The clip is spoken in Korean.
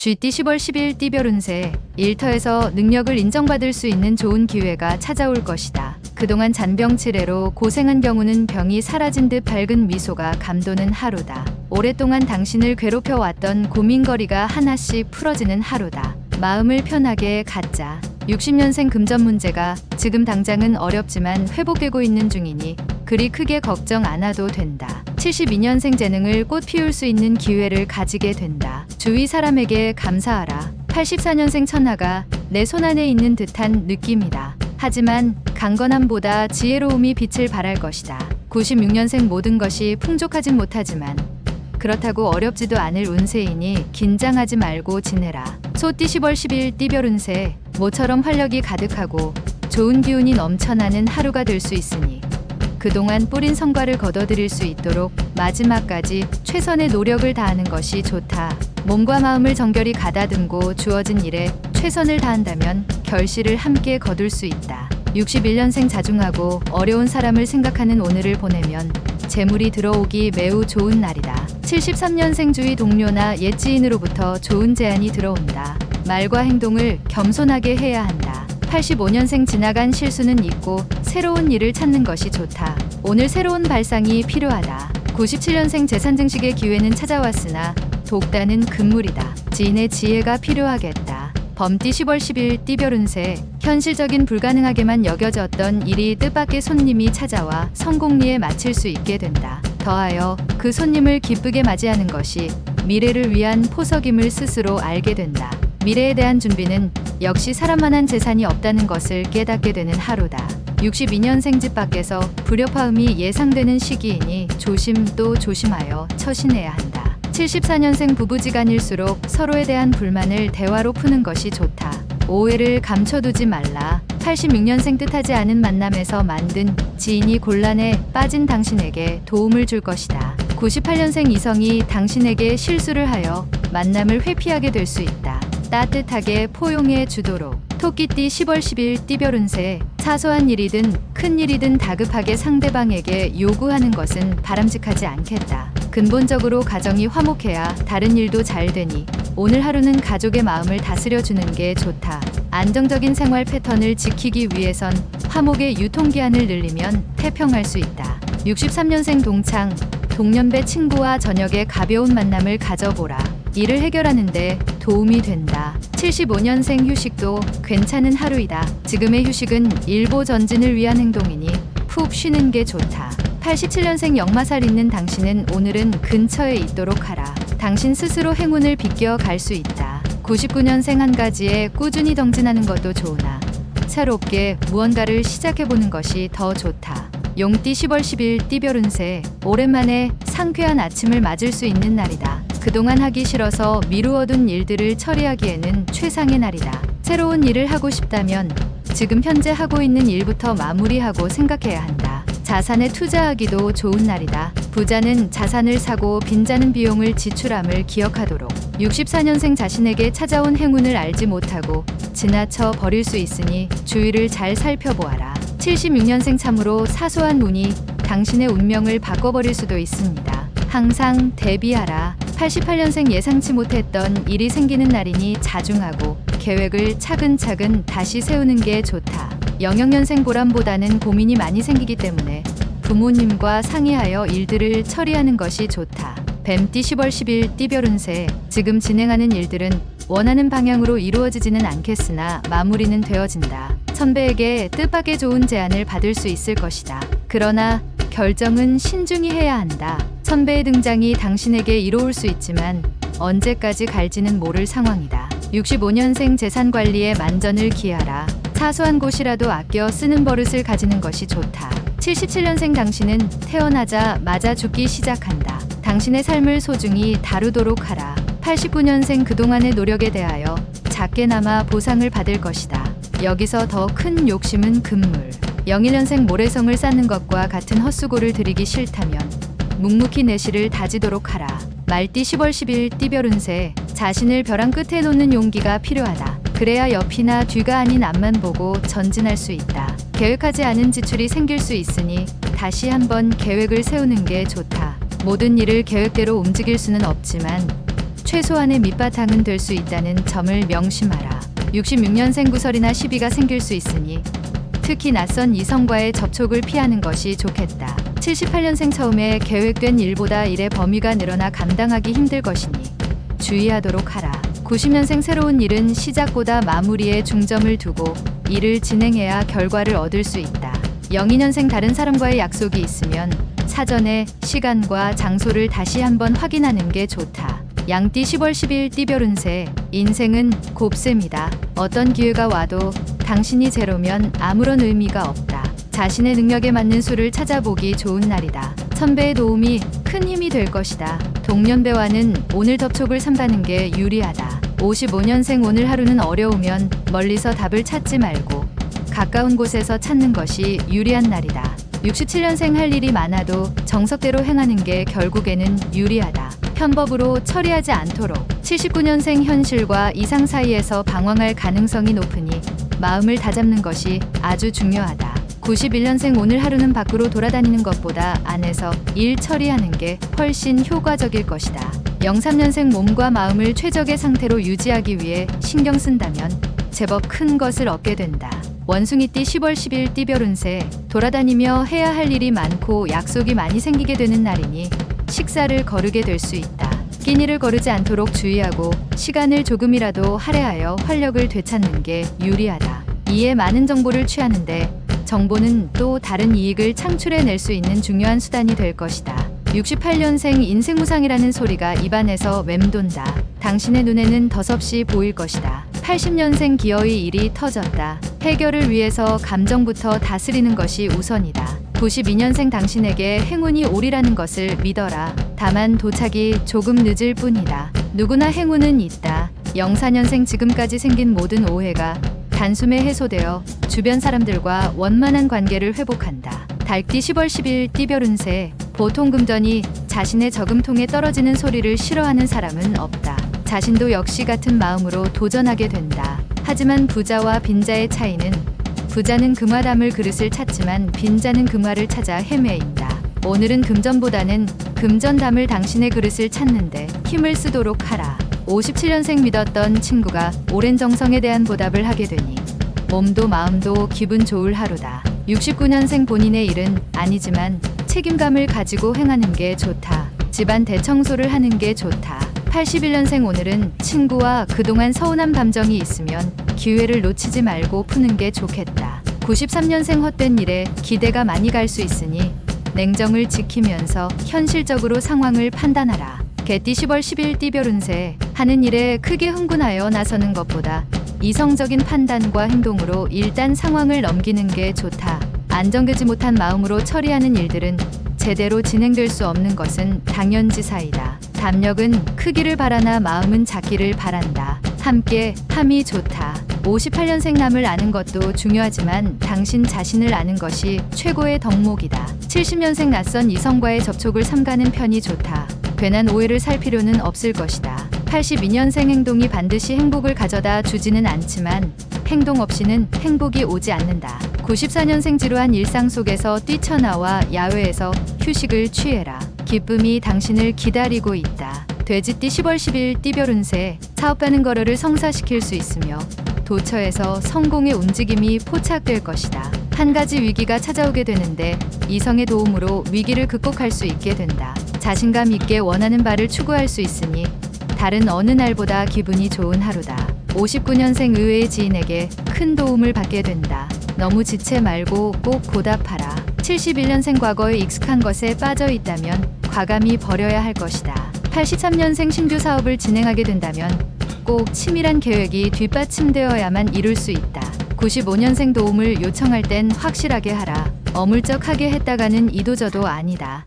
GT 10월 10일 띠별 운세, 일터에서 능력을 인정받을 수 있는 좋은 기회가 찾아올 것이다. 그동안 잔병치레로 고생한 경우는 병이 사라진 듯 밝은 미소가 감도는 하루다. 오랫동안 당신을 괴롭혀왔던 고민거리가 하나씩 풀어지는 하루다. 마음을 편하게 갖자. 60년생 금전 문제가 지금 당장은 어렵지만 회복되고 있는 중이니 그리 크게 걱정 안 해도 된다. 72년생 재능을 꽃 피울 수 있는 기회를 가지게 된다. 주위 사람에게 감사하라. 84년생 천하가 내 손안에 있는 듯한 느낌이다. 하지만 강건함보다 지혜로움이 빛을 발할 것이다. 96년생 모든 것이 풍족하진 못하지만 그렇다고 어렵지도 않을 운세이니 긴장하지 말고 지내라. 소띠 10월 10일 띠별 운세, 모처럼 활력이 가득하고 좋은 기운이 넘쳐나는 하루가 될 수 있으니 그동안 뿌린 성과를 거둬들일 수 있도록 마지막까지 최선의 노력을 다하는 것이 좋다. 몸과 마음을 정결히 가다듬고 주어진 일에 최선을 다한다면 결실을 함께 거둘 수 있다. 61년생 자중하고 어려운 사람을 생각하는 오늘을 보내면 재물이 들어오기 매우 좋은 날이다. 73년생 주위 동료나 옛 지인으로부터 좋은 제안이 들어온다. 말과 행동을 겸손하게 해야 한다. 85년생 지나간 실수는 잊고 새로운 일을 찾는 것이 좋다. 오늘 새로운 발상이 필요하다. 97년생 재산 증식의 기회는 찾아왔으나 독단은 금물이다. 지인의 지혜가 필요하겠다. 범띠 10월 10일 띠별 운세, 현실적인 불가능하게만 여겨졌던 일이 뜻밖의 손님이 찾아와 성공리에 마칠 수 있게 된다. 더하여 그 손님을 기쁘게 맞이하는 것이 미래를 위한 포석임을 스스로 알게 된다. 미래에 대한 준비는 역시 사람만한 재산이 없다는 것을 깨닫게 되는 하루다. 62년생 집 밖에서 불협화음이 예상되는 시기이니 조심 또 조심하여 처신해야 한다. 74년생 부부지간일수록 서로에 대한 불만을 대화로 푸는 것이 좋다. 오해를 감춰두지 말라. 86년생 뜻하지 않은 만남에서 만든 지인이 곤란에 빠진 당신에게 도움을 줄 것이다. 98년생 이성이 당신에게 실수를 하여 만남을 회피하게 될 수 있다. 따뜻하게 포용해 주도록. 토끼띠 10월 10일 띠별 운세, 사소한 일이든 큰 일이든 다급하게 상대방에게 요구하는 것은 바람직하지 않겠다. 근본적으로 가정이 화목해야 다른 일도 잘 되니 오늘 하루는 가족의 마음을 다스려주는 게 좋다. 안정적인 생활 패턴을 지키기 위해선 화목의 유통기한을 늘리면 태평할 수 있다. 63년생 동창, 동년배 친구와 저녁에 가벼운 만남을 가져보라. 일을 해결하는데 도움이 된다. 75년생 휴식도 괜찮은 하루이다. 지금의 휴식은 일보 전진을 위한 행동이니 푹 쉬는 게 좋다. 87년생 역마살 있는 당신은 오늘은 근처에 있도록 하라. 당신 스스로 행운을 비껴 갈 수 있다. 99년생 한 가지에 꾸준히 정진하는 것도 좋으나 새롭게 무언가를 시작해보는 것이 더 좋다. 용띠 10월 10일 띠별 운세, 오랜만에 상쾌한 아침을 맞을 수 있는 날이다. 그동안 하기 싫어서 미루어둔 일들을 처리하기에는 최상의 날이다. 새로운 일을 하고 싶다면 지금 현재 하고 있는 일부터 마무리하고 생각해야 한다. 자산에 투자하기도 좋은 날이다. 부자는 자산을 사고 빈자는 비용을 지출함을 기억하도록. 64년생 자신에게 찾아온 행운을 알지 못하고 지나쳐 버릴 수 있으니 주위를 잘 살펴보아라. 76년생 참으로 사소한 운이 당신의 운명을 바꿔버릴 수도 있습니다. 항상 대비하라. 88년생 예상치 못했던 일이 생기는 날이니 자중하고 계획을 차근차근 다시 세우는 게 좋다. 영역년생 보람보다는 고민이 많이 생기기 때문에 부모님과 상의하여 일들을 처리하는 것이 좋다. 뱀띠 10월 10일 띠별 운세, 지금 진행하는 일들은 원하는 방향으로 이루어지지는 않겠으나 마무리는 되어진다. 선배에게 뜻밖의 좋은 제안을 받을 수 있을 것이다. 그러나 결정은 신중히 해야 한다. 선배의 등장이 당신에게 이로울 수 있지만 언제까지 갈지는 모를 상황이다. 65년생 재산 관리에 만전을 기하라. 사소한 곳이라도 아껴 쓰는 버릇을 가지는 것이 좋다. 77년생 당신은 태어나자마자 죽기 시작한다. 당신의 삶을 소중히 다루도록 하라. 89년생 그동안의 노력에 대하여 작게나마 보상을 받을 것이다. 여기서 더 큰 욕심은 금물. 01년생 모래성을 쌓는 것과 같은 헛수고를 들이기 싫다면 묵묵히 내실을 다지도록 하라. 말띠 10월 10일 띠별 운세, 자신을 벼랑 끝에 놓는 용기가 필요하다. 그래야 옆이나 뒤가 아닌 앞만 보고 전진할 수 있다. 계획하지 않은 지출이 생길 수 있으니 다시 한번 계획을 세우는 게 좋다. 모든 일을 계획대로 움직일 수는 없지만 최소한의 밑바탕은 될 수 있다는 점을 명심하라. 66년생 구설이나 시비가 생길 수 있으니 특히 낯선 이성과의 접촉을 피하는 것이 좋겠다. 78년생 처음에 계획된 일보다 일의 범위가 늘어나 감당하기 힘들 것이니 주의하도록 하라. 90년생 새로운 일은 시작보다 마무리에 중점을 두고 일을 진행해야 결과를 얻을 수 있다. 02년생 다른 사람과의 약속이 있으면 사전에 시간과 장소를 다시 한번 확인하는 게 좋다. 양띠 10월 10일 띠별 운세. 인생은 곱셈이다. 어떤 기회가 와도 당신이 제로면 아무런 의미가 없다. 자신의 능력에 맞는 수를 찾아보기 좋은 날이다. 선배의 도움이 큰 힘이 될 것이다. 동년배와는 오늘 접촉을 삼가는 게 유리하다. 55년생 오늘 하루는 어려우면 멀리서 답을 찾지 말고 가까운 곳에서 찾는 것이 유리한 날이다. 67년생 할 일이 많아도 정석대로 행하는 게 결국에는 유리하다. 편법으로 처리하지 않도록. 79년생 현실과 이상 사이에서 방황할 가능성이 높으니 마음을 다잡는 것이 아주 중요하다. 91년생 오늘 하루는 밖으로 돌아다니는 것보다 안에서 일 처리하는 게 훨씬 효과적일 것이다. 03년생 몸과 마음을 최적의 상태로 유지하기 위해 신경 쓴다면 제법 큰 것을 얻게 된다. 원숭이띠 10월 10일 띠별 운세. 돌아다니며 해야 할 일이 많고 약속이 많이 생기게 되는 날이니 식사를 거르게 될 수 있다. 끼니를 거르지 않도록 주의하고 시간을 조금이라도 할애하여 활력을 되찾는 게 유리하다. 이에 많은 정보를 취하는데 정보는 또 다른 이익을 창출해낼 수 있는 중요한 수단이 될 것이다. 68년생 인생무상이라는 소리가 입안에서 맴돈다. 당신의 눈에는 덧없이 보일 것이다. 80년생 기어이 일이 터졌다. 해결을 위해서 감정부터 다스리는 것이 우선이다. 92년생 당신에게 행운이 오리라는 것을 믿어라. 다만 도착이 조금 늦을 뿐이다. 누구나 행운은 있다. 04년생 지금까지 생긴 모든 오해가 단숨에 해소되어 주변 사람들과 원만한 관계를 회복한다. 달띠 10월 10일 띠별 운세. 보통 금전이 자신의 저금통에 떨어지는 소리를 싫어하는 사람은 없다. 자신도 역시 같은 마음으로 도전하게 된다. 하지만 부자와 빈자의 차이는 부자는 금화 담을 그릇을 찾지만 빈자는 금화를 찾아 헤매인다. 오늘은 금전보다는 금전 담을 당신의 그릇을 찾는데 힘을 쓰도록 하라. 57년생 믿었던 친구가 오랜 정성에 대한 보답을 하게 되니 몸도 마음도 기분 좋을 하루다. 69년생 본인의 일은 아니지만 책임감을 가지고 행하는 게 좋다. 집안 대청소를 하는 게 좋다. 81년생 오늘은 친구와 그동안 서운한 감정이 있으면 기회를 놓치지 말고 푸는 게 좋겠다. 93년생 헛된 일에 기대가 많이 갈 수 있으니 냉정을 지키면서 현실적으로 상황을 판단하라. 개띠 10월 10일 띠별 운세. 하는 일에 크게 흥분하여 나서는 것보다 이성적인 판단과 행동으로 일단 상황을 넘기는 게 좋다. 안정되지 못한 마음으로 처리하는 일들은 제대로 진행될 수 없는 것은 당연지사이다. 담력은 크기를 바라나 마음은 작기를 바란다. 함께 함이 좋다. 58년생 남을 아는 것도 중요하지만 당신 자신을 아는 것이 최고의 덕목이다. 70년생 낯선 이성과의 접촉을 삼가는 편이 좋다. 괜한 오해를 살 필요는 없을 것이다. 82년생 행동이 반드시 행복을 가져다 주지는 않지만 행동 없이는 행복이 오지 않는다. 94년생 지루한 일상 속에서 뛰쳐나와 야외에서 휴식을 취해라. 기쁨이 당신을 기다리고 있다. 돼지띠 10월 10일 띠별 운세. 사업하는 거래를 성사시킬 수 있으며 도처에서 성공의 움직임이 포착될 것이다. 한 가지 위기가 찾아오게 되는데 이성의 도움으로 위기를 극복할 수 있게 된다. 자신감 있게 원하는 바를 추구할 수 있으니 다른 어느 날보다 기분이 좋은 하루다. 59년생 의외의 지인에게 큰 도움을 받게 된다. 너무 지체 말고 꼭 보답하라. 71년생 과거에 익숙한 것에 빠져 있다면 과감히 버려야 할 것이다. 83년생 신규 사업을 진행하게 된다면 꼭 치밀한 계획이 뒷받침되어야만 이룰 수 있다. 95년생 도움을 요청할 땐 확실하게 하라. 어물쩍하게 했다가는 이도저도 아니다.